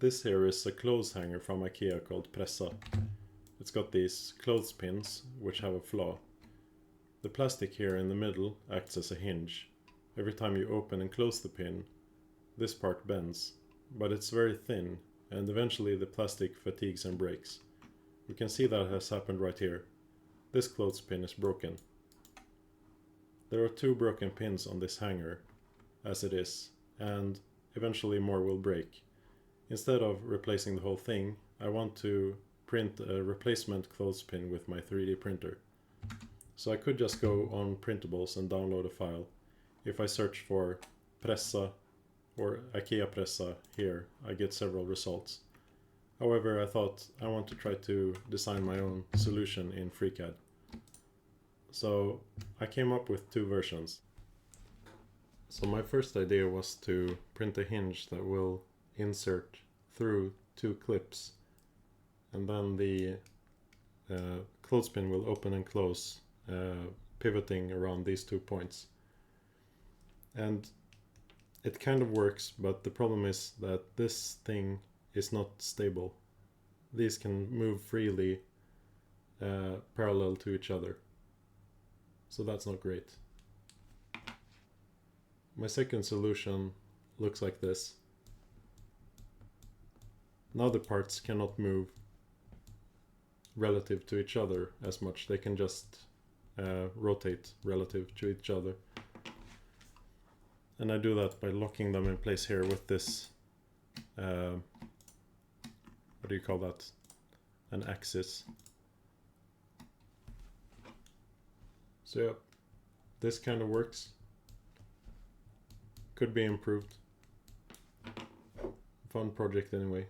This here is a clothes hanger from IKEA called Pressa. It's got these clothespins which have a flaw. The plastic here in the middle acts as a hinge. Every time you open and close the pin, this part bends, but it's very thin and eventually the plastic fatigues and breaks. We can see that has happened right here. This clothespin is broken. There are 2 broken pins on this hanger as it is, and eventually more will break. Instead of replacing the whole thing, I want to print a replacement clothespin with my 3D printer. So I could just go on Printables and download a file. If I search for Pressa or IKEA Pressa here, I get several results. However, I thought I want to try to design my own solution in FreeCAD. So I came up with 2 versions. So my first idea was to print a hinge that will insert through 2 clips, and then the clothespin will open and close, pivoting around these 2 points. And it kind of works, but the problem is that this thing is not stable. These can move freely parallel to each other. So that's not great. My second solution looks like this. Now the parts cannot move relative to each other as much. They can just rotate relative to each other. And I do that by locking them in place here with this, what do you call that? An axis. So yeah, this kind of works. Could be improved. Fun project anyway.